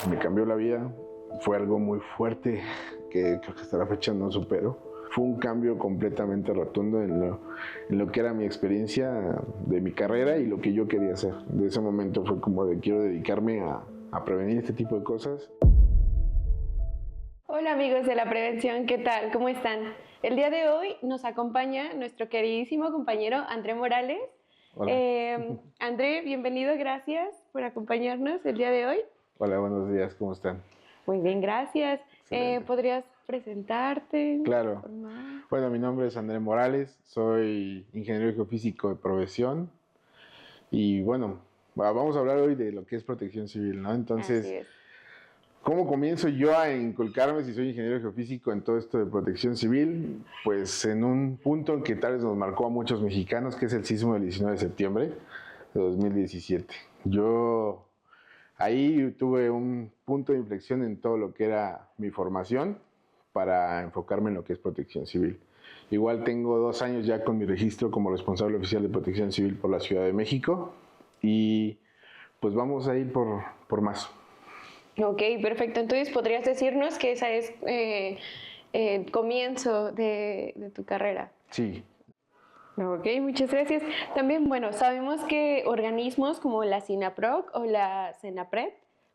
me cambió la vida. Fue algo muy fuerte que creo que hasta la fecha no supero. Fue un cambio completamente rotundo en lo que era mi experiencia de mi carrera y lo que yo quería hacer. De ese momento fue como de quiero dedicarme a prevenir este tipo de cosas. Hola amigos de la prevención, ¿qué tal? ¿Cómo están? El día de hoy nos acompaña nuestro queridísimo compañero André Morales. Hola. André, bienvenido, gracias por acompañarnos el día de hoy. Hola, buenos días, ¿cómo están? Muy bien, gracias. ¿Podrías presentarte? Claro. Informar? Bueno, mi nombre es André Morales, soy ingeniero geofísico de profesión y bueno, vamos a hablar hoy de lo que es protección civil, ¿no? Entonces, Así es. ¿cómo comienzo yo a inculcarme si soy ingeniero geofísico en todo esto de protección civil? Pues en un punto en que tal vez nos marcó a muchos mexicanos, que es el sismo del 19 de septiembre de 2017. Yo ahí tuve un punto de inflexión en todo lo que era mi formación para enfocarme en lo que es protección civil. Igual tengo 2 años ya con mi registro como responsable oficial de protección civil por la Ciudad de México y pues vamos a ir por más. Ok, perfecto. Entonces, ¿podrías decirnos que ese es el comienzo de tu carrera? Sí. Ok, muchas gracias. También, bueno, sabemos que organismos como la SINAPROC o la CENAPRED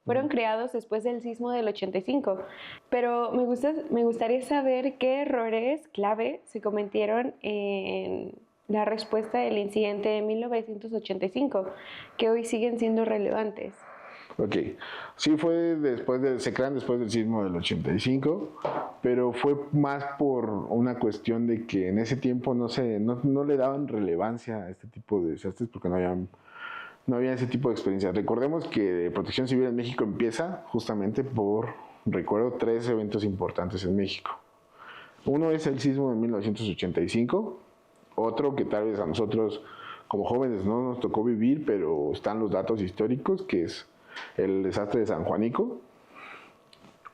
fueron creados después del sismo del 85, pero me gustaría saber qué errores clave se cometieron en la respuesta del incidente de 1985, que hoy siguen siendo relevantes. Ok, sí se crean después del sismo del 85, pero fue más por una cuestión de que en ese tiempo no le daban relevancia a este tipo de desastres porque no había ese tipo de experiencias. Recordemos que Protección Civil en México empieza justamente recuerdo 3 eventos importantes en México. Uno es el sismo de 1985, otro que tal vez a nosotros como jóvenes no nos tocó vivir, pero están los datos históricos, que es el desastre de San Juanico.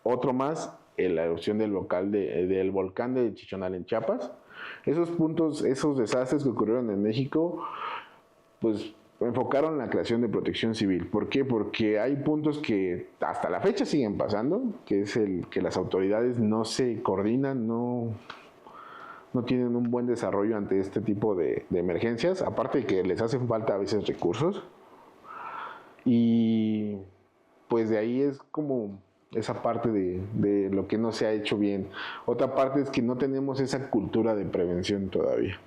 Otro más, la erupción del volcán de Chichonal en Chiapas. Esos desastres que ocurrieron en México, pues enfocaron la creación de protección civil. ¿Por qué? Porque hay puntos que hasta la fecha siguen pasando, que es el que las autoridades no se coordinan, no tienen un buen desarrollo ante este tipo de emergencias, aparte de que les hacen falta a veces recursos. Y pues de ahí es como esa parte de lo que no se ha hecho bien. Otra parte es que no tenemos esa cultura de prevención todavía.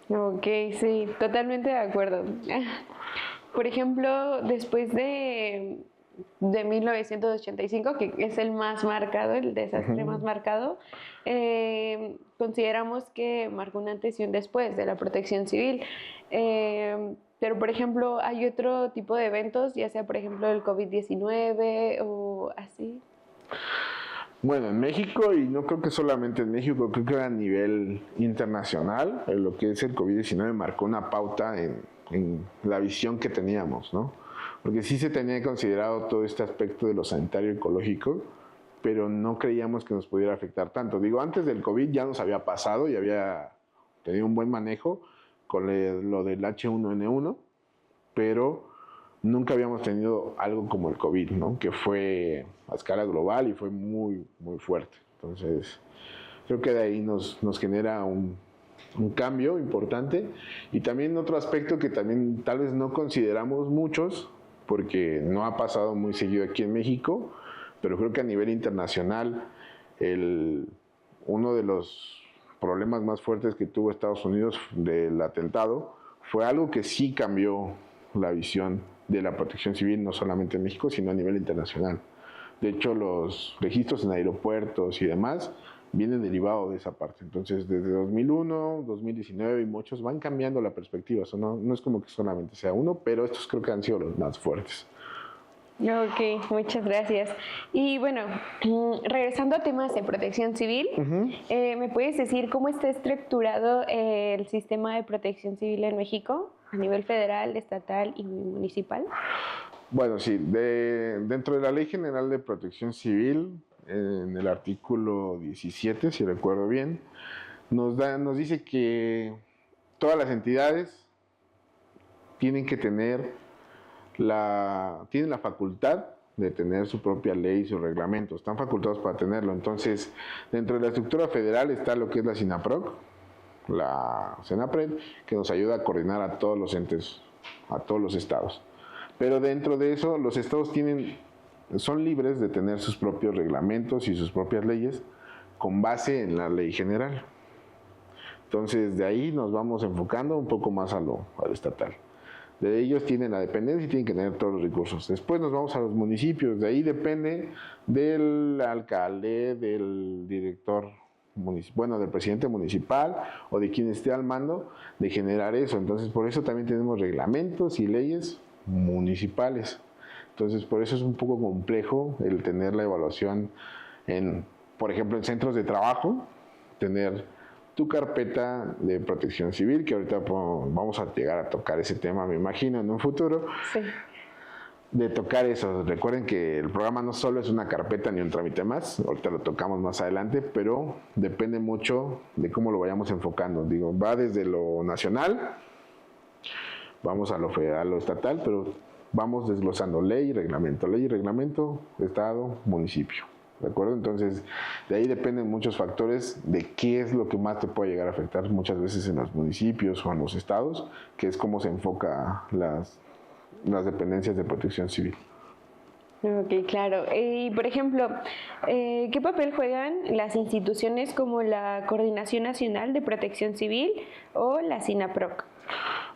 Ok, sí, totalmente de acuerdo. Por ejemplo, después de 1985, que es el más marcado, el desastre más marcado, consideramos que marcó un antes y un después de la protección civil. Pero, por ejemplo, hay otro tipo de eventos, ya sea, por ejemplo, el COVID-19 o así. Bueno, en México, y no creo que solamente en México, creo que a nivel internacional, lo que es el COVID-19 marcó una pauta en la visión que teníamos, ¿no? Porque sí se tenía considerado todo este aspecto de lo sanitario ecológico, pero no creíamos que nos pudiera afectar tanto. Digo, antes del COVID ya nos había pasado y había tenido un buen manejo con lo del H1N1, pero nunca habíamos tenido algo como el COVID, ¿no? Que fue a escala global y fue muy, muy fuerte. Entonces, creo que de ahí nos genera un cambio importante. Y también otro aspecto que también tal vez no consideramos muchos, porque no ha pasado muy seguido aquí en México, pero creo que a nivel internacional uno de los problemas más fuertes que tuvo Estados Unidos del atentado fue algo que sí cambió la visión de la protección civil, no solamente en México, sino a nivel internacional. De hecho, los registros en aeropuertos y demás vienen derivados de esa parte. Entonces, desde 2001, 2019 y muchos van cambiando la perspectiva. Eso no es como que solamente sea uno, pero estos creo que han sido los más fuertes. Ok, muchas gracias. Y bueno, regresando a temas de protección civil, ¿me puedes decir cómo está estructurado el sistema de protección civil en México a nivel federal, estatal y municipal? Bueno, sí, dentro de la Ley General de Protección Civil, en el artículo 17, si recuerdo bien, nos dice que todas las entidades tienen que tienen la facultad de tener su propia ley y su reglamento, están facultados para tenerlo. Entonces, dentro de la estructura federal está lo que es la SINAPROC, la CENAPRED, que nos ayuda a coordinar a todos los entes, a todos los estados. Pero dentro de eso, los estados son libres de tener sus propios reglamentos y sus propias leyes con base en la ley general. Entonces, de ahí nos vamos enfocando un poco más a lo estatal. De ellos tienen la dependencia y tienen que tener todos los recursos. Después nos vamos a los municipios. De ahí depende del alcalde, del director municipal, del presidente municipal o de quien esté al mando de generar eso. Entonces, por eso también tenemos reglamentos y leyes municipales. Entonces, por eso es un poco complejo el tener la evaluación por ejemplo, en centros de trabajo, tener tu carpeta de protección civil, que ahorita vamos a llegar a tocar ese tema, me imagino, en un futuro. Sí. De tocar eso. Recuerden que el programa no solo es una carpeta ni un trámite más, ahorita lo tocamos más adelante, pero depende mucho de cómo lo vayamos enfocando. Digo, va desde lo nacional, vamos a lo federal, lo estatal, pero vamos desglosando ley y reglamento, estado, municipio. ¿De acuerdo? Entonces, de ahí dependen muchos factores de qué es lo que más te puede llegar a afectar muchas veces en los municipios o en los estados, que es cómo se enfoca las dependencias de protección civil. Ok, claro. Y, por ejemplo, ¿qué papel juegan las instituciones como la Coordinación Nacional de Protección Civil o la SINAPROC?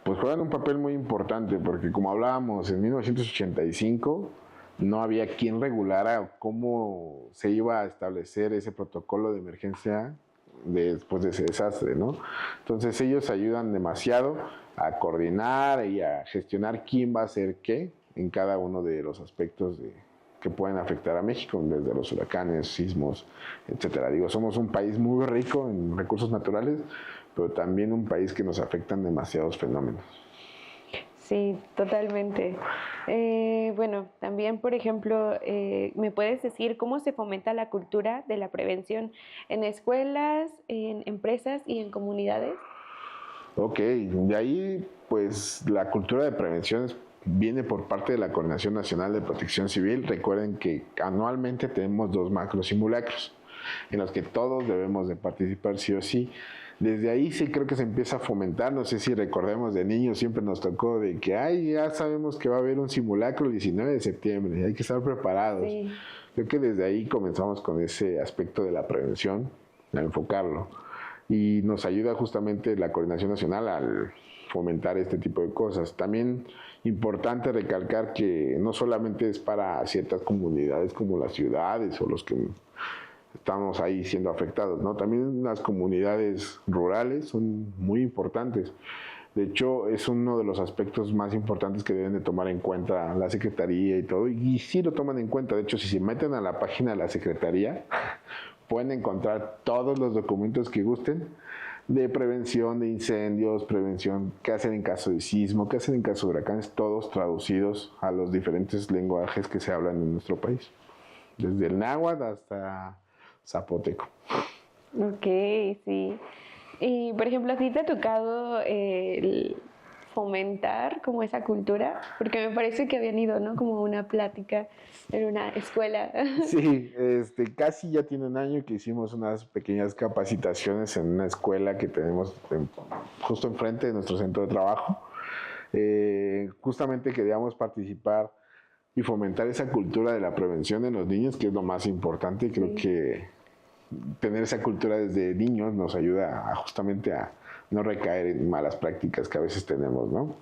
Pues juegan un papel muy importante porque, como hablábamos, en 1985 no había quien regulara cómo se iba a establecer ese protocolo de emergencia después de ese desastre, ¿no? Entonces ellos ayudan demasiado a coordinar y a gestionar quién va a hacer qué en cada uno de los aspectos que pueden afectar a México, desde los huracanes, sismos, etcétera. Digo, somos un país muy rico en recursos naturales, pero también un país que nos afectan demasiados fenómenos. Sí, totalmente. Bueno, también, por ejemplo, ¿me puedes decir cómo se fomenta la cultura de la prevención en escuelas, en empresas y en comunidades? Ok, de ahí, pues, la cultura de prevención viene por parte de la Coordinación Nacional de Protección Civil. Recuerden que anualmente tenemos 2 macro simulacros en los que todos debemos de participar sí o sí. Desde ahí sí creo que se empieza a fomentar, no sé si recordemos de niños, siempre nos tocó de que, ya sabemos que va a haber un simulacro el 19 de septiembre, hay que estar preparados. Sí. Creo que desde ahí comenzamos con ese aspecto de la prevención, a enfocarlo. Y nos ayuda justamente la Coordinación Nacional al fomentar este tipo de cosas. También importante recalcar que no solamente es para ciertas comunidades como las ciudades o los que estamos ahí siendo afectados, ¿no? También las comunidades rurales son muy importantes. De hecho, es uno de los aspectos más importantes que deben de tomar en cuenta la Secretaría y todo, y sí lo toman en cuenta. De hecho, si se meten a la página de la Secretaría, pueden encontrar todos los documentos que gusten de prevención de incendios, prevención, qué hacer en caso de sismo, qué hacer en caso de huracanes, todos traducidos a los diferentes lenguajes que se hablan en nuestro país, desde el náhuatl hasta zapoteco. Ok, sí. Y, por ejemplo, ¿a ti te ha tocado fomentar como esa cultura? Porque me parece que habían ido, ¿no? Como una plática en una escuela. Sí, casi ya tiene un año que hicimos unas pequeñas capacitaciones en una escuela que tenemos justo enfrente de nuestro centro de trabajo. Justamente queríamos participar y fomentar esa cultura de la prevención en los niños, que es lo más importante. Creo que tener esa cultura desde niños nos ayuda justamente a no recaer en malas prácticas que a veces tenemos, ¿no?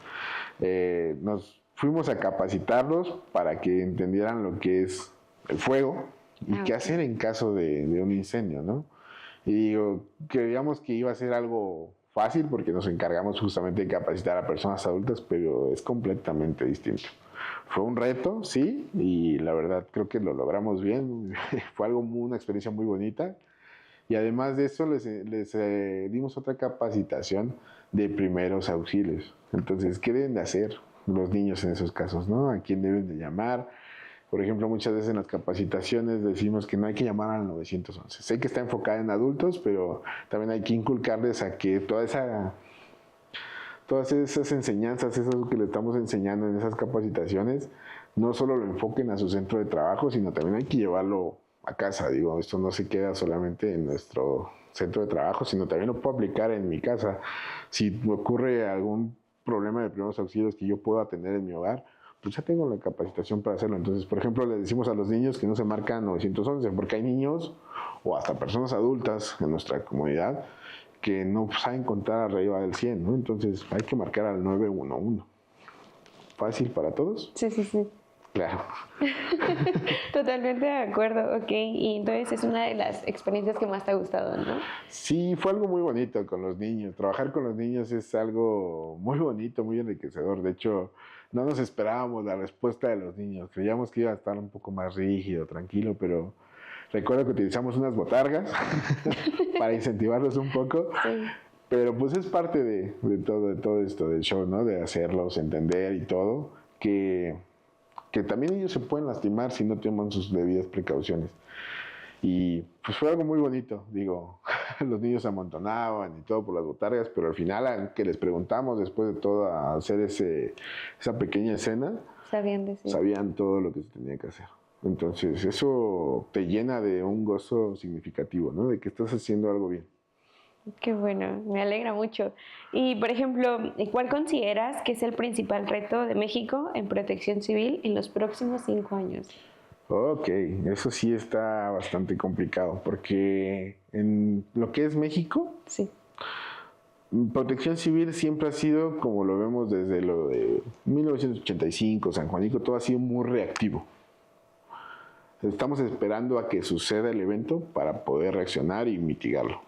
Nos fuimos a capacitarlos para que entendieran lo que es el fuego y qué hacer en caso de un incendio, ¿no? Y digo, creíamos que iba a ser algo fácil porque nos encargamos justamente de capacitar a personas adultas, pero es completamente distinto. Fue un reto, sí, y la verdad creo que lo logramos bien. Fue una experiencia muy bonita. Y además de eso les dimos otra capacitación de primeros auxilios. Entonces, ¿qué deben de hacer los niños en esos casos, ¿no? ¿A quién deben de llamar? Por ejemplo, muchas veces en las capacitaciones decimos que no hay que llamar al 911. Sé que está enfocada en adultos, pero también hay que inculcarles a que todas esas enseñanzas, eso que le estamos enseñando en esas capacitaciones, no solo lo enfoquen a su centro de trabajo, sino también hay que llevarlo a casa. Digo, esto no se queda solamente en nuestro centro de trabajo, sino también lo puedo aplicar en mi casa. Si me ocurre algún problema de primeros auxilios que yo puedo atender en mi hogar, pues ya tengo la capacitación para hacerlo. Entonces, por ejemplo, le decimos a los niños que no se marcan 911, porque hay niños o hasta personas adultas en nuestra comunidad que no saben contar arriba del 100, ¿no? Entonces hay que marcar al 911. ¿Fácil para todos? Sí, sí, sí. Claro. Totalmente de acuerdo, ok. Y entonces es una de las experiencias que más te ha gustado, ¿no? Sí, fue algo muy bonito con los niños. Trabajar con los niños es algo muy bonito, muy enriquecedor. De hecho, no nos esperábamos la respuesta de los niños. Creíamos que iba a estar un poco más rígido, tranquilo, pero recuerdo que utilizamos unas botargas para incentivarlos un poco. Sí. Pero pues es parte de todo esto del show, ¿no? De hacerlos entender y todo, que también ellos se pueden lastimar si no toman sus debidas precauciones. Y pues fue algo muy bonito, digo, los niños se amontonaban y todo por las botargas, pero al final, que les preguntamos después de todo a hacer esa pequeña escena, Sabían decir. sabían todo lo que se tenía que hacer. Entonces eso te llena de un gozo significativo, ¿no? De que estás haciendo algo bien. Qué bueno, me alegra mucho. Y, por ejemplo, ¿cuál consideras que es el principal reto de México en protección civil en los próximos 5 años? Ok, eso sí está bastante complicado, porque en lo que es México, Sí. protección civil siempre ha sido, como lo vemos desde lo de 1985, San Juanico, todo ha sido muy reactivo. Estamos esperando a que suceda el evento para poder reaccionar y mitigarlo.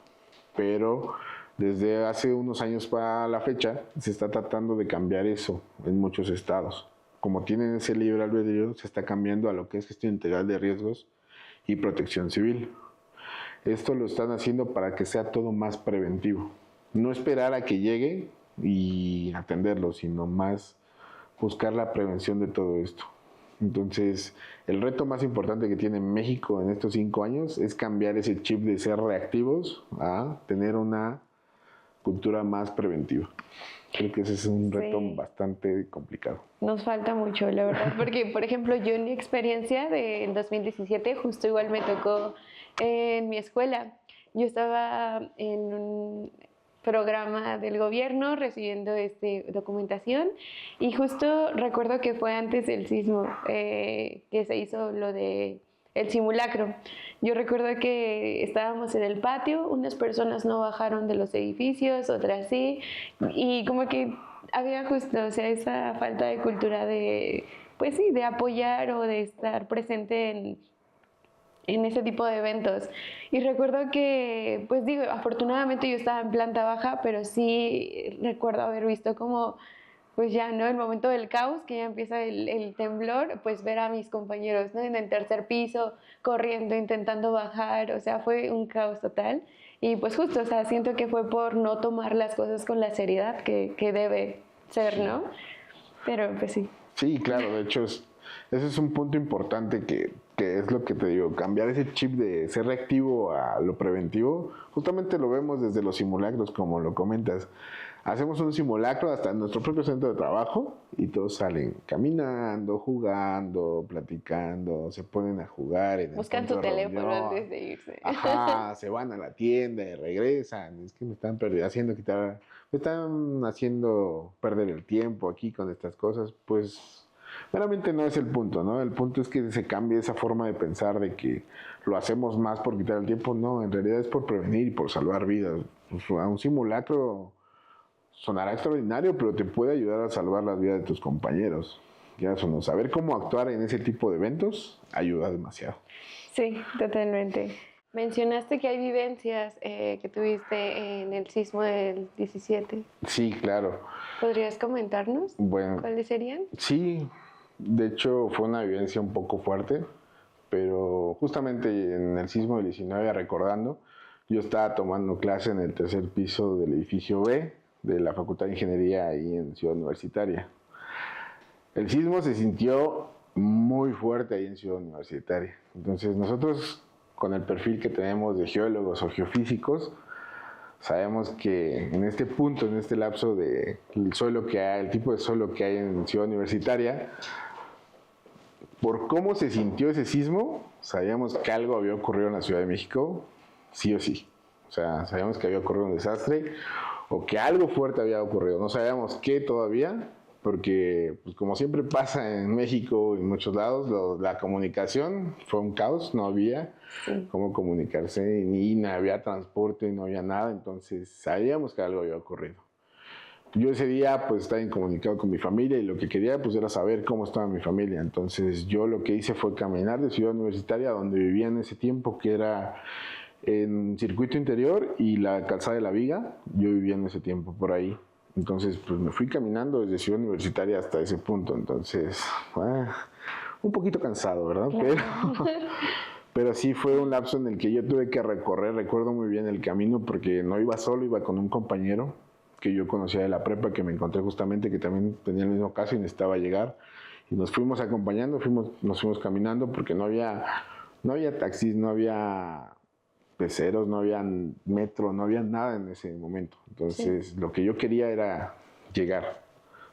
Pero desde hace unos años para la fecha se está tratando de cambiar eso en muchos estados. Como tienen ese libre albedrío, se está cambiando a lo que es gestión integral de riesgos y protección civil. Esto lo están haciendo para que sea todo más preventivo. No esperar a que llegue y atenderlo, sino más buscar la prevención de todo esto. Entonces, el reto más importante que tiene México en estos 5 años es cambiar ese chip de ser reactivos a tener una cultura más preventiva. Creo que ese es un reto bastante complicado. Nos falta mucho, la verdad, porque, por ejemplo, yo en mi experiencia del 2017, justo igual me tocó en mi escuela. Yo estaba en un programa del gobierno recibiendo documentación y justo recuerdo que fue antes del sismo que se hizo lo de el simulacro. Yo recuerdo que estábamos en el patio, unas personas no bajaron de los edificios, otras sí, y como que había justo, o sea, esa falta de cultura de, pues sí, de apoyar o de estar presente en ese tipo de eventos. Y recuerdo que, pues digo, afortunadamente yo estaba en planta baja, pero sí recuerdo haber visto como, pues ya, ¿no? El momento del caos, que ya empieza el temblor, pues ver a mis compañeros, ¿no? En el tercer piso, corriendo, intentando bajar, o sea, fue un caos total. Y pues justo, o sea, siento que fue por no tomar las cosas con la seriedad que debe ser, ¿no? Pero pues sí. Sí, claro, de hecho, ese es un punto importante que es lo que te digo, cambiar ese chip de ser reactivo a lo preventivo. Justamente lo vemos desde los simulacros, como lo comentas. Hacemos un simulacro hasta en nuestro propio centro de trabajo y todos salen caminando, jugando, platicando, se ponen a jugar en el Buscan su teléfono antes de irse. Ajá, se van a la tienda y regresan. Es que me están haciendo perder el tiempo aquí con estas cosas. Pues realmente no es el punto, ¿no? El punto es que se cambie esa forma de pensar de que lo hacemos más por quitar el tiempo. No, en realidad es por prevenir y por salvar vidas. Pues, a un simulacro sonará extraordinario, pero te puede ayudar a salvar las vidas de tus compañeros. Ya eso no, saber cómo actuar en ese tipo de eventos ayuda demasiado. Sí, totalmente. Mencionaste que hay vivencias que tuviste en el sismo del 17. Sí, claro. ¿Podrías comentarnos? Bueno, ¿Cuáles serían? Sí, de hecho fue una vivencia un poco fuerte, pero justamente en el sismo del 19, recordando, yo estaba tomando clase en el tercer piso del edificio B de la Facultad de Ingeniería ahí en Ciudad Universitaria. El sismo se sintió muy fuerte ahí en Ciudad Universitaria. Entonces nosotros, con el perfil que tenemos de geólogos o geofísicos, sabemos que en este punto, en este lapso del suelo que hay, el tipo de suelo que hay en Ciudad Universitaria, por cómo se sintió ese sismo, sabíamos que algo había ocurrido en la Ciudad de México, sí o sí. O sea, sabíamos que había ocurrido un desastre o que algo fuerte había ocurrido. No sabíamos qué todavía, porque pues como siempre pasa en México y en muchos lados, la comunicación fue un caos, no había cómo comunicarse, ni había transporte, no había nada, entonces sabíamos que algo había ocurrido. Yo ese día pues estaba incomunicado con mi familia y lo que quería pues era saber cómo estaba mi familia. Entonces yo lo que hice fue caminar de Ciudad Universitaria, donde vivía en ese tiempo, que era en Circuito Interior y la Calzada de la Viga. Yo vivía en ese tiempo por ahí. Entonces pues me fui caminando desde Ciudad Universitaria hasta ese punto. Entonces, un poquito cansado, ¿verdad? Claro. Pero sí fue un lapso en el que yo tuve que recorrer, recuerdo muy bien el camino porque no iba solo, iba con un compañero que yo conocía de la prepa, que me encontré justamente, que también tenía el mismo caso y necesitaba llegar. Y nos fuimos acompañando, nos fuimos caminando porque no había taxis, no había peceros, no había metro, no había nada en ese momento. Entonces lo que yo quería era llegar.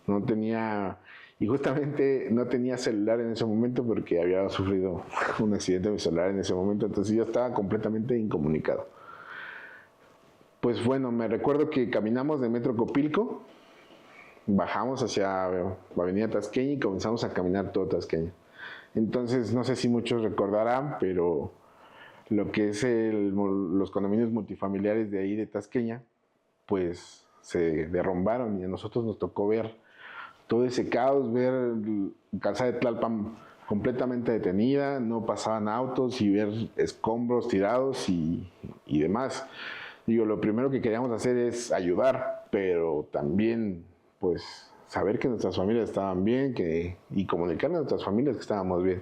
No tenía, y justamente no tenía celular en ese momento porque había sufrido un accidente de mi celular en ese momento, entonces yo estaba completamente incomunicado. Pues bueno, me recuerdo que caminamos de Metro Copilco, bajamos hacia Avenida Tasqueña y comenzamos a caminar todo Tasqueña. Entonces, no sé si muchos recordarán, pero lo que es los condominios multifamiliares de ahí de Tasqueña, pues se derrumbaron y a nosotros nos tocó ver todo ese caos, ver Calzada de Tlalpan completamente detenida, no pasaban autos y ver escombros tirados y demás. Digo, lo primero que queríamos hacer es ayudar, pero también, pues, saber que nuestras familias estaban bien y comunicarle a nuestras familias que estábamos bien.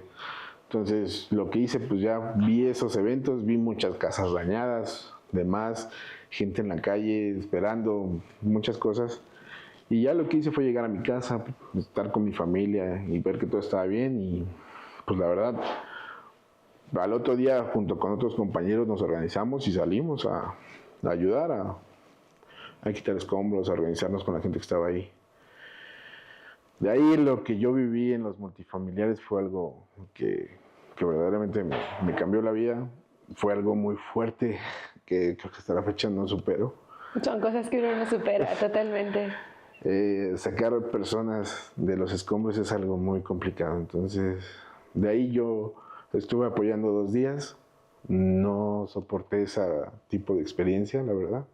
Entonces, lo que hice, pues ya vi esos eventos, vi muchas casas dañadas, demás, gente en la calle esperando, muchas cosas. Y ya lo que hice fue llegar a mi casa, estar con mi familia y ver que todo estaba bien. Y pues la verdad, al otro día, junto con otros compañeros, nos organizamos y salimos a ayudar a quitar escombros, a organizarnos con la gente que estaba ahí. De ahí lo que yo viví en los multifamiliares fue algo que verdaderamente me cambió la vida. Fue algo muy fuerte que creo que hasta la fecha no supero. Son cosas que uno no supera totalmente. Sacar personas de los escombros es algo muy complicado. Entonces, de ahí yo estuve apoyando 2 días. No soporté ese tipo de experiencia, la verdad.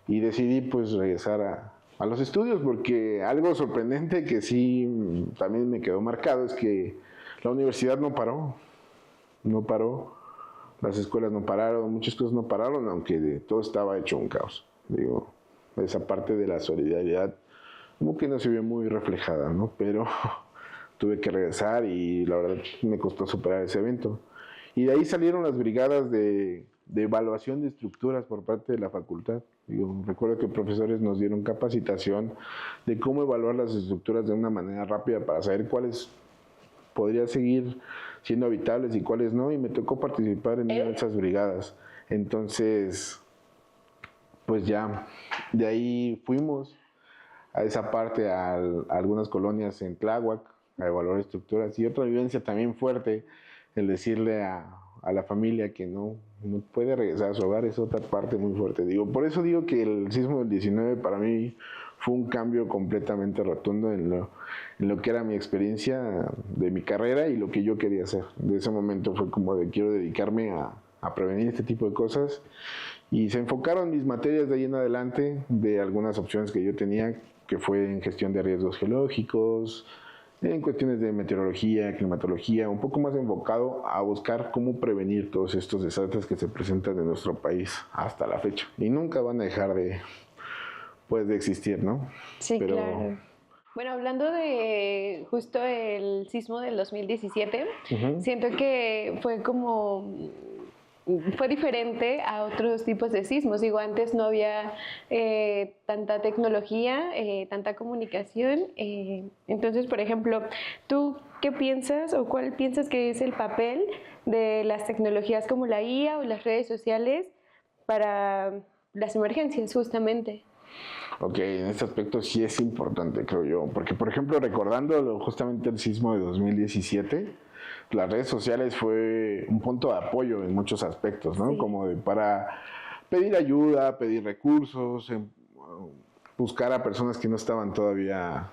Y decidí pues regresar a los estudios porque algo sorprendente que sí también me quedó marcado es que la universidad no paró, las escuelas no pararon, muchas cosas no pararon, aunque todo estaba hecho un caos. Digo, esa parte de la solidaridad como que no se vio muy reflejada, ¿no? Pero tuve que regresar y la verdad me costó superar ese evento. Y de ahí salieron las brigadas de evaluación de estructuras por parte de la facultad. Digo, recuerdo que profesores nos dieron capacitación de cómo evaluar las estructuras de una manera rápida para saber cuáles podrían seguir siendo habitables y cuáles no, y me tocó participar en esas brigadas. Entonces, pues ya, de ahí fuimos a esa parte, a algunas colonias en Tláhuac, a evaluar estructuras, y otra vivencia también fuerte, el decirle a la familia que no puede regresar a su hogar, es otra parte muy fuerte. Digo, por eso digo que el sismo del 19 para mí fue un cambio completamente rotundo en lo que era mi experiencia de mi carrera y lo que yo quería hacer. De ese momento fue como de quiero dedicarme a prevenir este tipo de cosas, y se enfocaron mis materias de ahí en adelante de algunas opciones que yo tenía, que fue en gestión de riesgos geológicos, en cuestiones de meteorología, climatología, un poco más enfocado a buscar cómo prevenir todos estos desastres que se presentan en nuestro país hasta la fecha. Y nunca van a dejar de existir, ¿no? Sí, pero claro. Bueno, hablando de justo el sismo del 2017, siento que fue diferente a otros tipos de sismos. Digo, antes no había tanta tecnología, tanta comunicación. Entonces, por ejemplo, ¿tú qué piensas o cuál piensas que es el papel de las tecnologías como la IA o las redes sociales para las emergencias, justamente? Ok, en este aspecto sí es importante, creo yo, porque por ejemplo, recordando justamente el sismo de 2017, las redes sociales fue un punto de apoyo en muchos aspectos, ¿no? Sí. Como para pedir ayuda, pedir recursos, buscar a personas que no estaban todavía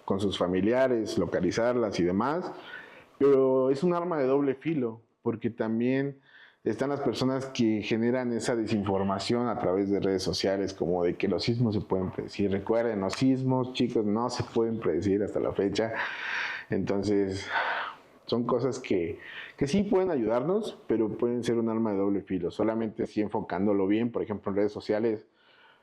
con sus familiares, localizarlas y demás, pero es un arma de doble filo, porque también están las personas que generan esa desinformación a través de redes sociales, como de que los sismos se pueden predecir. Recuerden, los sismos, chicos, no se pueden predecir hasta la fecha. Entonces, son cosas que sí pueden ayudarnos, pero pueden ser un arma de doble filo. Solamente sí enfocándolo bien, por ejemplo, en redes sociales,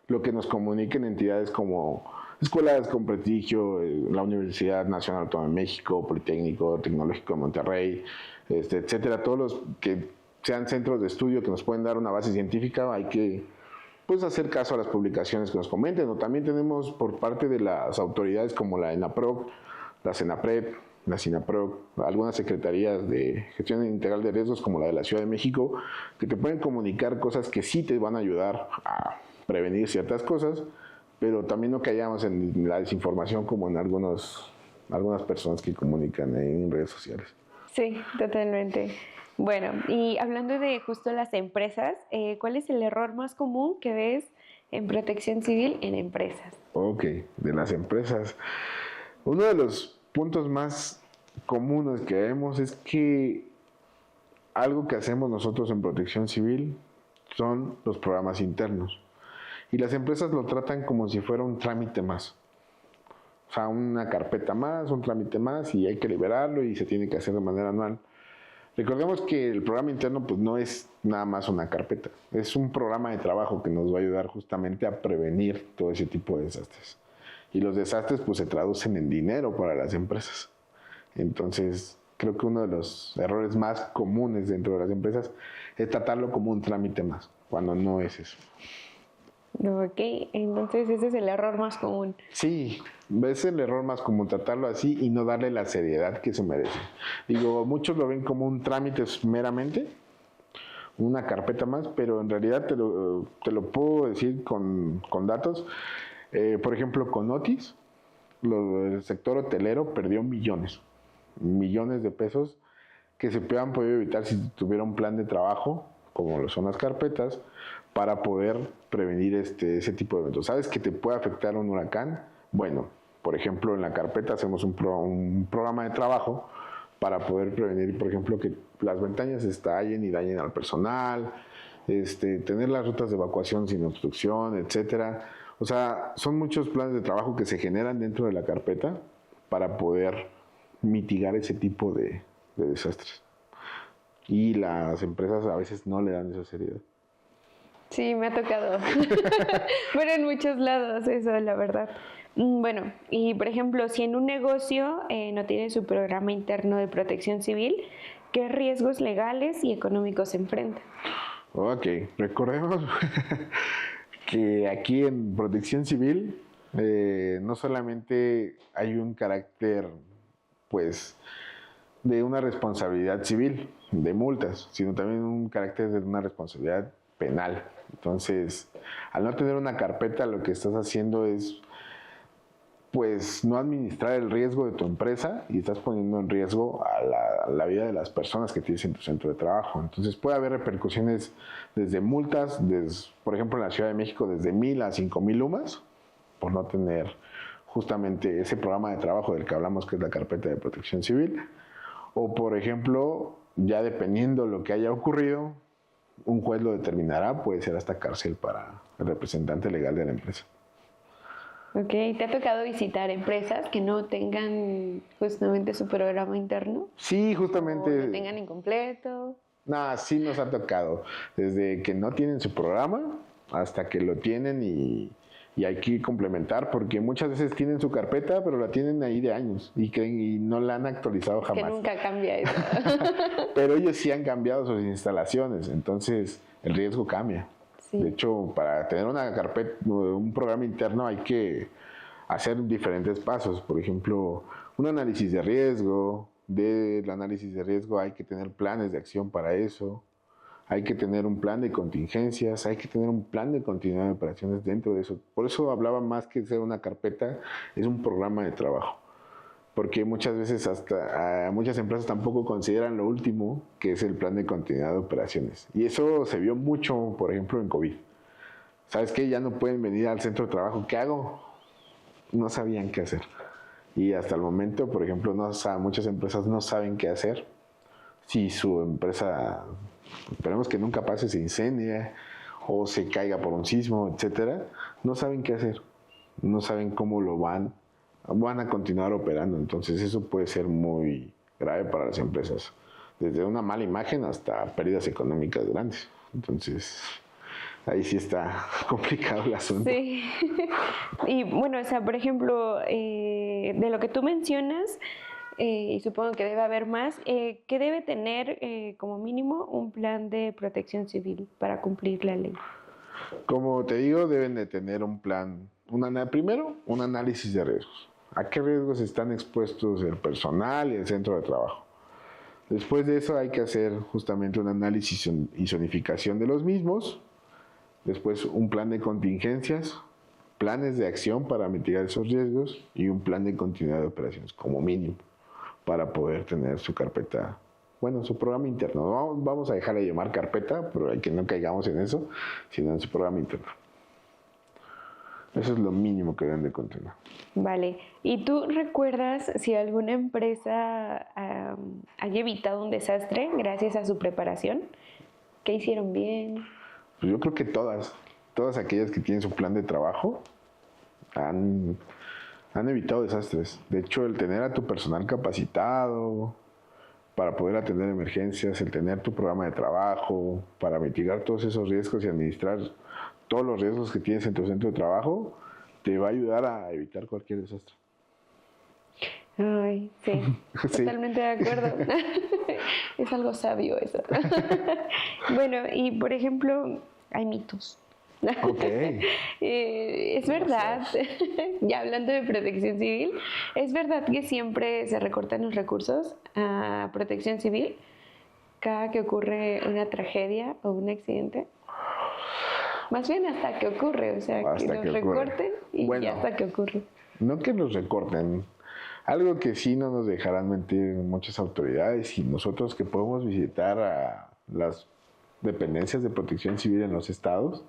lo que nos comuniquen entidades como escuelas con prestigio, la Universidad Nacional Autónoma de México, Politécnico, Tecnológico de Monterrey, etcétera, todos los que sean centros de estudio que nos pueden dar una base científica, hay que pues hacer caso a las publicaciones que nos comenten. O también tenemos por parte de las autoridades como la ENAPROC, la CENAPRED, la SINAPROC, algunas secretarías de gestión integral de riesgos como la de la Ciudad de México, que te pueden comunicar cosas que sí te van a ayudar a prevenir ciertas cosas, pero también no caigamos en la desinformación como en algunas personas que comunican en redes sociales. Sí, totalmente. Bueno, y hablando de justo las empresas, ¿cuál es el error más común que ves en protección civil en empresas? Ok, de las empresas. Uno de los puntos más comunes que vemos es que algo que hacemos nosotros en protección civil son los programas internos. Y las empresas lo tratan como si fuera un trámite más. O sea, una carpeta más, un trámite más y hay que liberarlo y se tiene que hacer de manera anual. Recordemos que el programa interno pues no es nada más una carpeta, es un programa de trabajo que nos va a ayudar justamente a prevenir todo ese tipo de desastres. Y los desastres pues se traducen en dinero para las empresas. Entonces, creo que uno de los errores más comunes dentro de las empresas es tratarlo como un trámite más, cuando no es eso. Ok, entonces ese es el error más común. Sí, es el error más común, tratarlo así y no darle la seriedad que se merece. Digo, muchos lo ven como un trámite meramente, una carpeta más, pero en realidad te lo puedo decir con datos. Por ejemplo, con Otis, el sector hotelero perdió millones de pesos que se hubieran podido evitar si tuviera un plan de trabajo, como lo son las carpetas, para poder prevenir ese tipo de eventos. ¿Sabes que te puede afectar un huracán? Bueno, por ejemplo, en la carpeta hacemos un programa de trabajo para poder prevenir, por ejemplo, que las ventanas estallen y dañen al personal, tener las rutas de evacuación sin obstrucción, etcétera. O sea, son muchos planes de trabajo que se generan dentro de la carpeta para poder mitigar ese tipo de desastres. Y las empresas a veces no le dan esa seriedad. Sí, me ha tocado. Pero en muchos lados eso, la verdad. Bueno, y por ejemplo, si en un negocio no tiene su programa interno de protección civil, ¿qué riesgos legales y económicos se enfrenta? Ok, recordemos que aquí en protección civil no solamente hay un carácter, pues, de una responsabilidad civil, de multas, sino también un carácter de una responsabilidad penal. Entonces, al no tener una carpeta, lo que estás haciendo es, pues, no administrar el riesgo de tu empresa y estás poniendo en riesgo a la vida de las personas que tienes en tu centro de trabajo. Entonces, puede haber repercusiones desde multas, por ejemplo, en la Ciudad de México, desde 1,000 a 5,000 UMAS, por no tener justamente ese programa de trabajo del que hablamos, que es la carpeta de protección civil. O, por ejemplo, ya dependiendo de lo que haya ocurrido, un juez lo determinará, puede ser hasta cárcel para el representante legal de la empresa. Ok, ¿te ha tocado visitar empresas que no tengan justamente su programa interno? Sí, justamente. ¿O lo tengan incompleto? Nada, sí nos ha tocado. Desde que no tienen su programa hasta que lo tienen y hay que complementar, porque muchas veces tienen su carpeta, pero la tienen ahí de años y no la han actualizado jamás. Que nunca cambia eso. Pero ellos sí han cambiado sus instalaciones, entonces el riesgo cambia. Sí. De hecho, para tener una carpeta, un programa interno hay que hacer diferentes pasos. Por ejemplo, un análisis de riesgo. Del análisis de riesgo hay que tener planes de acción para eso. Hay que tener un plan de contingencias, hay que tener un plan de continuidad de operaciones dentro de eso. Por eso hablaba más que ser una carpeta, es un programa de trabajo. Porque muchas veces hasta muchas empresas tampoco consideran lo último, que es el plan de continuidad de operaciones. Y eso se vio mucho, por ejemplo, en COVID. ¿Sabes qué? Ya no pueden venir al centro de trabajo. ¿Qué hago? No sabían qué hacer. Y hasta el momento, por ejemplo, muchas empresas no saben qué hacer. Si su empresa, esperemos que nunca pase, se incendia o se caiga por un sismo, etcétera, no saben qué hacer. No saben cómo lo van a continuar operando. Entonces eso puede ser muy grave para las empresas. Desde una mala imagen hasta pérdidas económicas grandes. Entonces ahí sí está complicado el asunto. Sí. Y bueno, o sea, por ejemplo, de lo que tú mencionas, y supongo que debe haber más, ¿qué debe tener como mínimo un plan de protección civil para cumplir la ley? Como te digo, deben de tener un plan, primero un análisis de riesgos. ¿A qué riesgos están expuestos el personal y el centro de trabajo? Después de eso hay que hacer justamente un análisis y zonificación de los mismos. Después un plan de contingencias, planes de acción para mitigar esos riesgos y un plan de continuidad de operaciones como mínimo para poder tener su carpeta, bueno, su programa interno. Vamos a dejarle llamar carpeta, pero hay que no caigamos en eso, sino en su programa interno. Eso es lo mínimo que deben de contener. Vale. ¿Y tú recuerdas si alguna empresa haya evitado un desastre gracias a su preparación? ¿Qué hicieron bien? Pues yo creo que todas aquellas que tienen su plan de trabajo han evitado desastres. De hecho, el tener a tu personal capacitado para poder atender emergencias, el tener tu programa de trabajo para mitigar todos esos riesgos y administrar todos los riesgos que tienes en tu centro de trabajo, te va a ayudar a evitar cualquier desastre. Ay, sí, Sí. totalmente de acuerdo. Es algo sabio eso. Bueno, y por ejemplo, hay mitos. Ok. Es verdad, ya hablando de protección civil, ¿es verdad que siempre se recortan los recursos a protección civil cada que ocurre una tragedia o un accidente? Más bien hasta que ocurre, o sea, que los recorten y bueno, ya hasta que ocurre. No que los recorten. Algo que sí no nos dejarán mentir muchas autoridades y nosotros que podemos visitar a las dependencias de protección civil en los estados,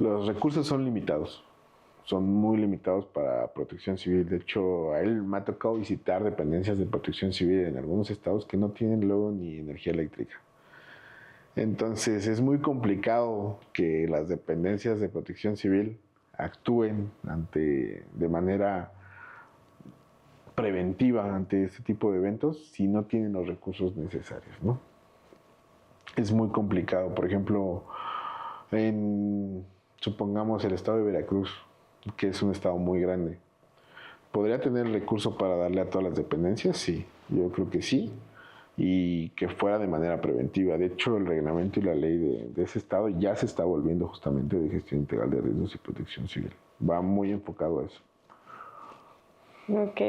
los recursos son limitados. Son muy limitados para protección civil. De hecho, a él me ha tocado visitar dependencias de protección civil en algunos estados que no tienen luego ni energía eléctrica. Entonces es muy complicado que las dependencias de protección civil actúen de manera preventiva ante este tipo de eventos si no tienen los recursos necesarios, ¿no? Es muy complicado. Por ejemplo, supongamos el estado de Veracruz, que es un estado muy grande. ¿Podría tener el recurso para darle a todas las dependencias? Sí, yo creo que sí. Y que fuera de manera preventiva. De hecho, el reglamento y la ley de ese estado ya se está volviendo justamente de gestión integral de riesgos y protección civil. Va muy enfocado a eso. Ok,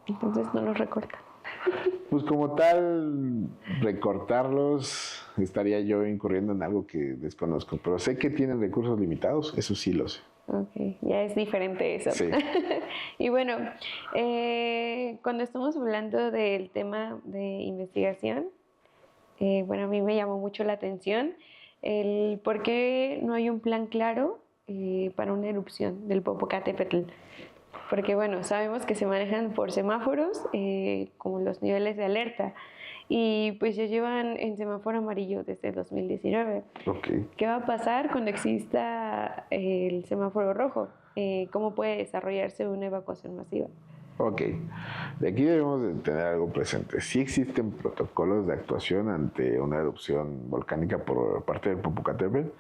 entonces no los recortan. Pues como tal, recortarlos estaría yo incurriendo en algo que desconozco, pero sé que tienen recursos limitados, eso sí lo sé. Ok, ya es diferente eso. Sí. Y bueno, cuando estamos hablando del tema de investigación, bueno, a mí me llamó mucho la atención el por qué no hay un plan claro para una erupción del Popocatépetl. Porque bueno, sabemos que se manejan por semáforos como los niveles de alerta y pues ya llevan en semáforo amarillo desde 2019. Okay. ¿Qué va a pasar cuando exista el semáforo rojo? ¿Cómo puede desarrollarse una evacuación masiva? Ok, de aquí debemos de tener algo presente. Sí existen protocolos de actuación ante una erupción volcánica por parte del Popocatépetl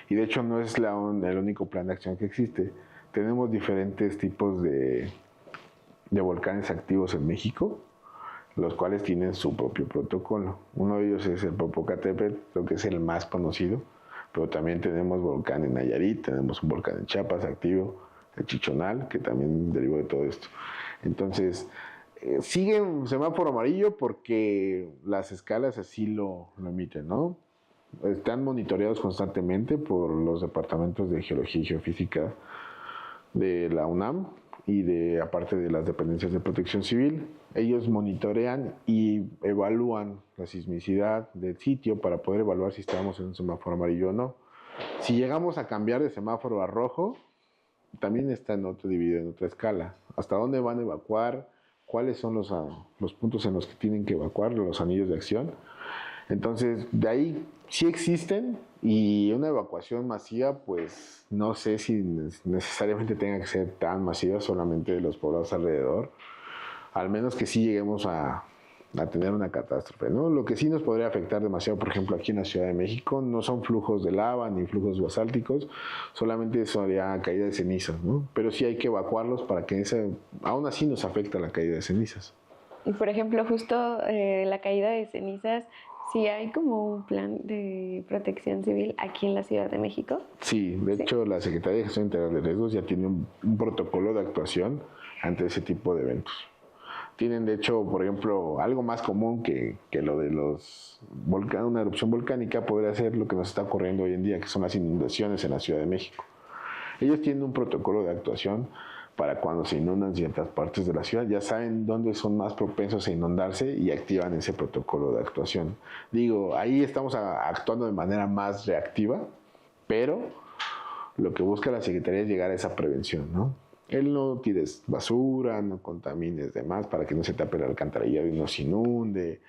y de hecho no es el único plan de acción que existe. Tenemos diferentes tipos de volcanes activos en México, los cuales tienen su propio protocolo. Uno de ellos es el Popocatépetl, creo que es el más conocido, pero también tenemos volcán en Nayarit, tenemos un volcán en Chiapas activo, el Chichonal, que también derivó de todo esto. Entonces, sigue un semáforo amarillo porque las escalas así lo emiten, ¿no? están monitoreados constantemente por los departamentos de Geología y Geofísica de la UNAM y aparte de las dependencias de Protección Civil. Ellos monitorean y evalúan la sismicidad del sitio para poder evaluar si estamos en un semáforo amarillo o no. Si llegamos a cambiar de semáforo a rojo, también está dividido en otra escala. ¿Hasta dónde van a evacuar? ¿Cuáles son los puntos en los que tienen que evacuar, los anillos de acción? Entonces, de ahí sí existen, y una evacuación masiva, pues no sé si necesariamente tenga que ser tan masiva solamente de los poblados alrededor, al menos que sí lleguemos a tener una catástrofe, ¿no? Lo que sí nos podría afectar demasiado, por ejemplo, aquí en la Ciudad de México, no son flujos de lava ni flujos basálticos, solamente sería caída de cenizas, ¿no? Pero sí hay que evacuarlos para que aún así nos afecta la caída de cenizas. Y por ejemplo, justo la caída de cenizas, ¿sí hay como un plan de protección civil aquí en la Ciudad de México? Sí, de hecho la Secretaría de Gestión Integral de Riesgos ya tiene un protocolo de actuación ante ese tipo de eventos. Tienen, de hecho, por ejemplo, algo más común que lo de una erupción volcánica podría ser lo que nos está ocurriendo hoy en día, que son las inundaciones en la Ciudad de México. Ellos tienen un protocolo de actuación para cuando se inundan ciertas partes de la ciudad, ya saben dónde son más propensos a inundarse y activan ese protocolo de actuación. Digo, ahí estamos actuando de manera más reactiva, pero lo que busca la Secretaría es llegar a esa prevención, ¿no? No tires basura, no contamines demás para que no se tape el alcantarillado y no se inunde.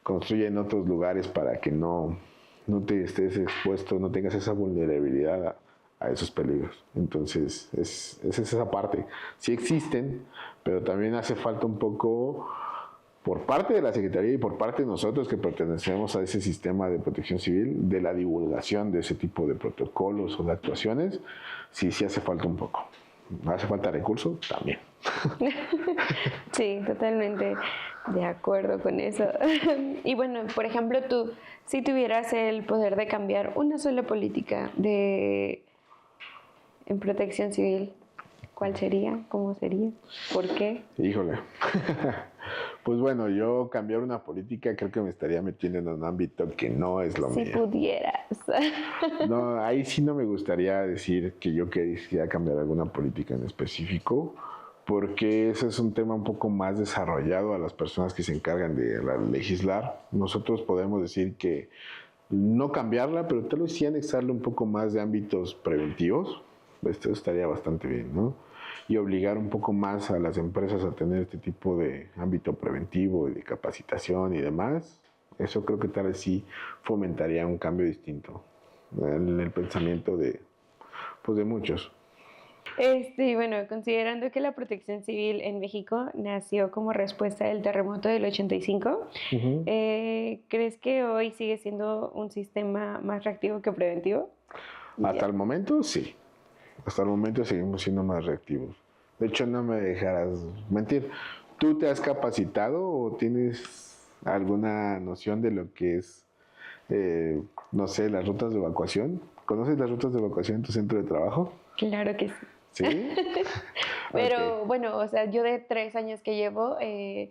Construye en otros lugares para que no te estés expuesto, no tengas esa vulnerabilidad a esos peligros. Entonces, es esa parte. Sí existen, pero también hace falta un poco, por parte de la Secretaría y por parte de nosotros que pertenecemos a ese sistema de protección civil, de la divulgación de ese tipo de protocolos o de actuaciones, sí hace falta un poco. ¿Hace falta recursos? También. Sí, totalmente de acuerdo con eso. Y bueno, por ejemplo, tú, si tuvieras el poder de cambiar una sola política en protección civil, ¿cuál sería? ¿Cómo sería? ¿Por qué? Híjole. Pues bueno, yo cambiar una política creo que me estaría metiendo en un ámbito que no es lo mío. Si pudieras. No, ahí sí no me gustaría decir que yo quería cambiar alguna política en específico, porque ese es un tema un poco más desarrollado a las personas que se encargan de legislar. Nosotros podemos decir que no cambiarla, pero tal vez sí anexarle un poco más de ámbitos preventivos. Esto estaría bastante bien, ¿no? Y obligar un poco más a las empresas a tener este tipo de ámbito preventivo y de capacitación y demás. Eso creo que tal vez sí fomentaría un cambio distinto en el pensamiento de muchos. Bueno, considerando que la protección civil en México nació como respuesta del terremoto del 85, ¿crees que hoy sigue siendo un sistema más reactivo que preventivo? Hasta el momento, sí. Hasta el momento seguimos siendo más reactivos. De hecho, no me dejarás mentir. ¿Tú te has capacitado o tienes alguna noción de lo que es, no sé, las rutas de evacuación? ¿Conoces las rutas de evacuación en tu centro de trabajo? Claro que sí. ¿Sí? Pero Okay. bueno, o sea, yo de 3 años que llevo, el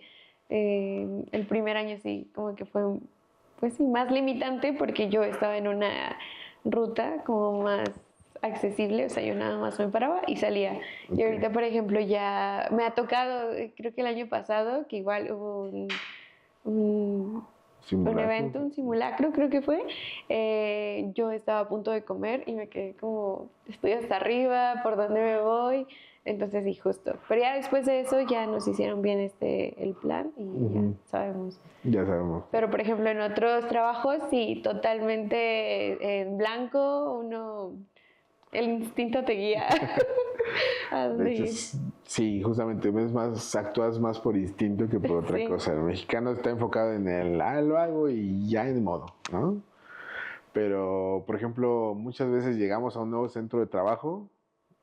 primer año sí, como que fue, pues sí, más limitante porque yo estaba en una ruta como más accesible, o sea, yo nada más me paraba y salía. Okay. Y ahorita, por ejemplo, ya me ha tocado, creo que el año pasado, que igual hubo un evento, un simulacro creo que fue, yo estaba a punto de comer y me quedé como, estoy hasta arriba, ¿por dónde me voy? Entonces sí, justo. Pero ya después de eso ya nos hicieron bien el plan y ya sabemos. Ya sabemos. Pero por ejemplo en otros trabajos sí, totalmente en blanco, el instinto te guía. De hecho, sí, justamente actúas más por instinto que por otra cosa. El mexicano está enfocado en lo hago y ya en modo, ¿no? Pero, por ejemplo, muchas veces llegamos a un nuevo centro de trabajo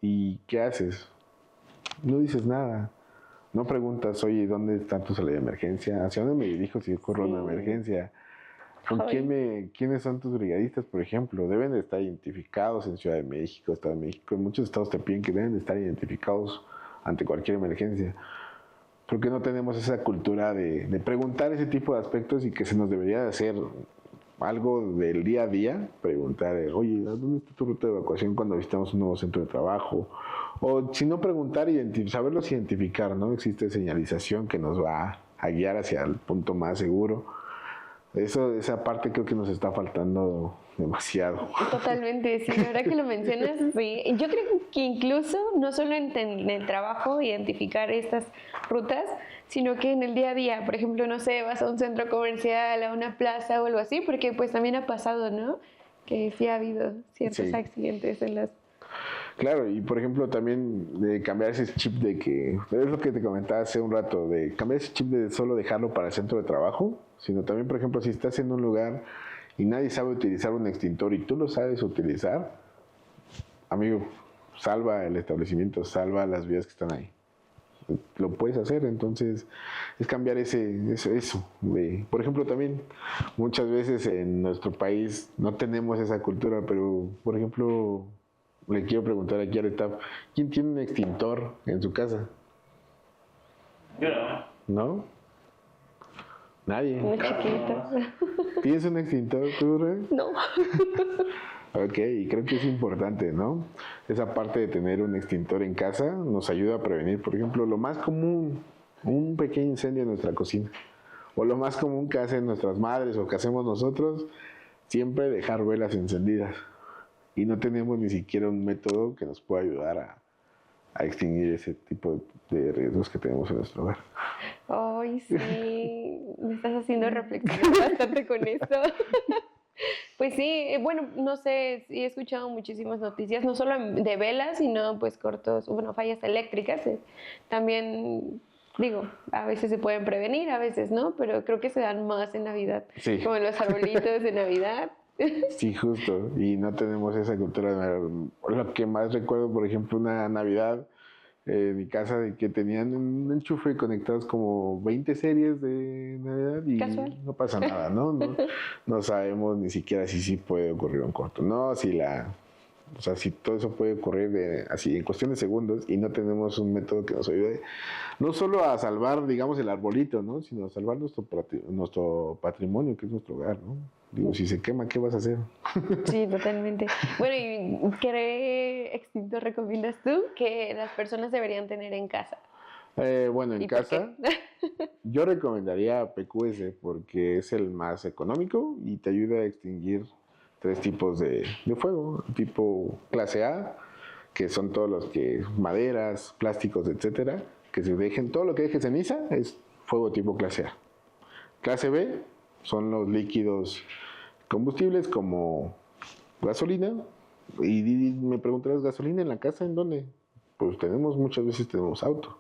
y ¿qué haces? No dices nada. No preguntas, oye, ¿dónde está tu salida de emergencia? ¿Hacia dónde me dirijo si ocurre una emergencia? ¿Quiénes son tus brigadistas, por ejemplo? Deben de estar identificados en Ciudad de México, Estado de México. En muchos estados te piden que deben de estar identificados ante cualquier emergencia. ¿Por qué no tenemos esa cultura de preguntar ese tipo de aspectos y que se nos debería de hacer algo del día a día, preguntar, oye, ¿dónde está tu ruta de evacuación cuando visitamos un nuevo centro de trabajo? O si no preguntar, saberlos identificar, ¿no? Existe señalización que nos va a guiar hacia el punto más seguro. Esa parte creo que nos está faltando demasiado. Totalmente, sí, ahora que lo mencionas, sí. Yo creo que incluso no solo en el trabajo identificar estas rutas, sino que en el día a día, por ejemplo, no sé, vas a un centro comercial, a una plaza o algo así, porque pues también ha pasado, ¿no? Que sí ha habido ciertos accidentes en las... Claro, y por ejemplo también de cambiar ese chip de que, es lo que te comentaba hace un rato, de cambiar ese chip de solo dejarlo para el centro de trabajo, sino también, por ejemplo, si estás en un lugar y nadie sabe utilizar un extintor y tú lo sabes utilizar, amigo, salva el establecimiento, salva las vías que están ahí. Lo puedes hacer, entonces es cambiar eso. Por ejemplo, también muchas veces en nuestro país no tenemos esa cultura, pero por ejemplo, le quiero preguntar aquí a Retap, ¿quién tiene un extintor en su casa? Yo no. ¿No? Nadie. Muy chiquito. ¿Tienes un extintor tú, Re? No. Ok, y creo que es importante, ¿no? Esa parte de tener un extintor en casa nos ayuda a prevenir, por ejemplo, lo más común, un pequeño incendio en nuestra cocina, o lo más común que hacen nuestras madres o que hacemos nosotros, siempre dejar velas encendidas. Y no tenemos ni siquiera un método que nos pueda ayudar a extinguir ese tipo de riesgos que tenemos en nuestro hogar. Ay, sí, me estás haciendo reflexionar bastante con esto. Pues sí, bueno, no sé, sí he escuchado muchísimas noticias, no solo de velas, sino pues fallas eléctricas. También, digo, a veces se pueden prevenir, a veces no, pero creo que se dan más en Navidad, sí. Como los arbolitos de Navidad. Sí, justo, y no tenemos esa cultura. Lo que más recuerdo, por ejemplo, una Navidad en mi casa de que tenían un enchufe conectados como 20 series de Navidad y Casual. no pasa nada, ¿no? No sabemos ni siquiera si puede ocurrir un corto. No, si todo eso puede ocurrir así en cuestión de segundos y no tenemos un método que nos ayude no solo a salvar, digamos, el arbolito, ¿no? Sino a salvar nuestro patrimonio, que es nuestro hogar, ¿no? Digo, si se quema, ¿qué vas a hacer? Sí, totalmente. Bueno, ¿y qué extintor recomiendas tú que las personas deberían tener en casa? Bueno, en casa yo recomendaría PQS porque es el más económico y te ayuda a extinguir 3 tipos de fuego. Tipo clase A, que son todos los que maderas, plásticos, etcétera, que se dejen, todo lo que deje ceniza es fuego tipo clase A. Clase B son los líquidos combustibles como gasolina. Y me preguntarás, ¿gasolina en la casa en dónde? Pues muchas veces tenemos auto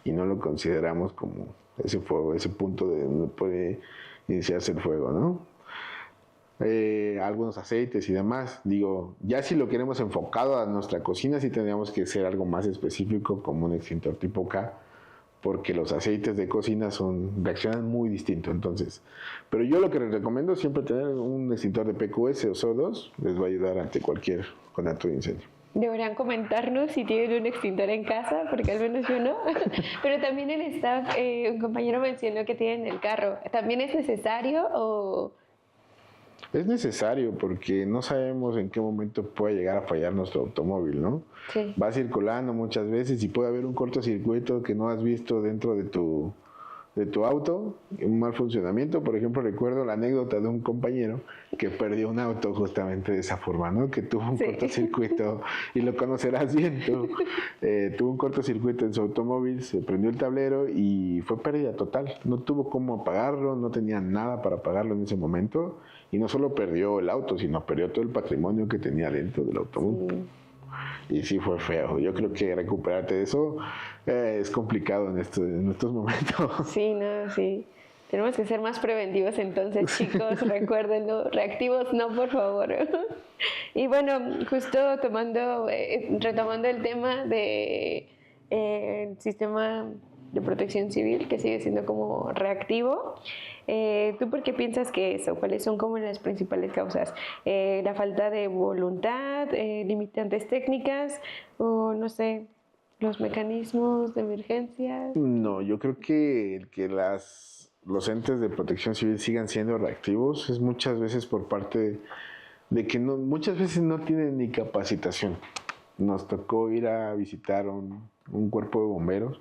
y no lo consideramos como ese fuego, ese punto de donde puede iniciarse el fuego, ¿no? Algunos aceites y demás. Digo, ya si lo queremos enfocado a nuestra cocina, sí tendríamos que ser algo más específico como un extintor tipo K, porque los aceites de cocina reaccionan muy distinto. Entonces, pero yo lo que les recomiendo es siempre tener un extintor de PQS o SO2, les va a ayudar ante cualquier conato de incendio. Deberían comentarnos si tienen un extintor en casa, porque al menos yo no. Pero también el staff, un compañero mencionó que tienen el carro. ¿También es necesario o...? Es necesario porque no sabemos en qué momento puede llegar a fallar nuestro automóvil, ¿no? Sí. Va circulando muchas veces y puede haber un cortocircuito que no has visto dentro de tu auto, un mal funcionamiento. Por ejemplo, recuerdo la anécdota de un compañero que perdió un auto justamente de esa forma, ¿no? Que tuvo un cortocircuito, y lo conocerás bien tú. Tuvo un cortocircuito en su automóvil, se prendió el tablero y fue pérdida total. No tuvo cómo apagarlo, no tenía nada para apagarlo en ese momento. Y no solo perdió el auto, sino perdió todo el patrimonio que tenía dentro del automóvil. Sí. Y sí fue feo. Yo creo que recuperarte de eso es complicado en estos momentos. Sí, no, sí. Tenemos que ser más preventivos entonces, chicos, recuérdenlo. Reactivos no, por favor. Y bueno, justo retomando el tema de el sistema de protección civil, que sigue siendo como reactivo. ¿Tú por qué piensas que eso? ¿Cuáles son como las principales causas? ¿La falta de voluntad, limitantes técnicas o no sé, los mecanismos de emergencia? No, yo creo que las los entes de protección civil sigan siendo reactivos es muchas veces por parte de que muchas veces no tienen ni capacitación. Nos tocó ir a visitar un cuerpo de bomberos,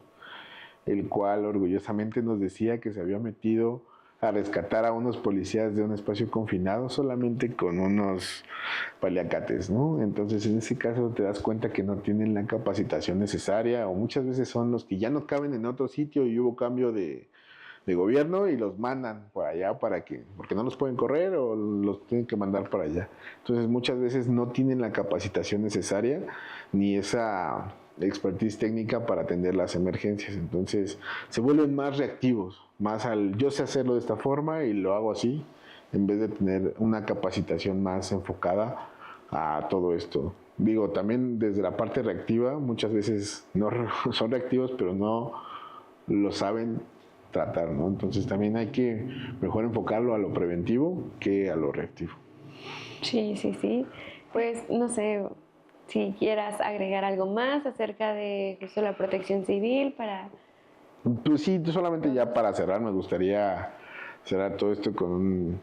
el cual orgullosamente nos decía que se había metido a rescatar a unos policías de un espacio confinado solamente con unos paliacates, ¿no? Entonces, en ese caso te das cuenta que no tienen la capacitación necesaria, o muchas veces son los que ya no caben en otro sitio y hubo cambio de gobierno y los mandan por allá porque no los pueden correr o los tienen que mandar para allá. Entonces, muchas veces no tienen la capacitación necesaria ni esa expertise técnica para atender las emergencias. Entonces, se vuelven más reactivos, más al yo sé hacerlo de esta forma y lo hago así, en vez de tener una capacitación más enfocada a todo esto. Digo, también desde la parte reactiva, muchas veces no son reactivos, pero no lo saben tratar, ¿no? Entonces también hay que mejor enfocarlo a lo preventivo que a lo reactivo. Sí, sí, sí. Pues no sé si quieras agregar algo más acerca de justo la protección civil para... Pues sí, solamente ya para cerrar me gustaría cerrar todo esto con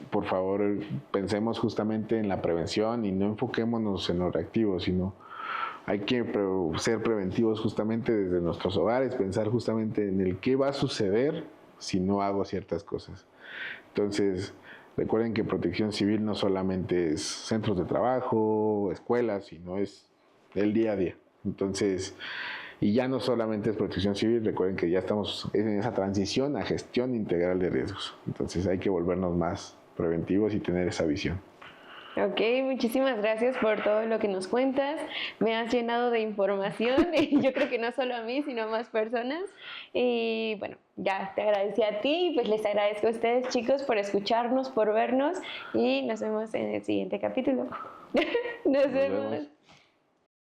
por favor, pensemos justamente en la prevención y no enfoquémonos en lo reactivo, sino hay que ser preventivos justamente desde nuestros hogares, pensar justamente en el qué va a suceder si no hago ciertas cosas. Entonces, recuerden que protección civil no solamente es centros de trabajo, escuelas, sino es el día a día. Entonces, y ya no solamente es protección civil, recuerden que ya estamos en esa transición a gestión integral de riesgos. Entonces hay que volvernos más preventivos y tener esa visión. Ok, muchísimas gracias por todo lo que nos cuentas. Me has llenado de información y yo creo que no solo a mí, sino a más personas. Y bueno, ya te agradecí a ti y pues les agradezco a ustedes, chicos, por escucharnos, por vernos y nos vemos en el siguiente capítulo. Nos vemos.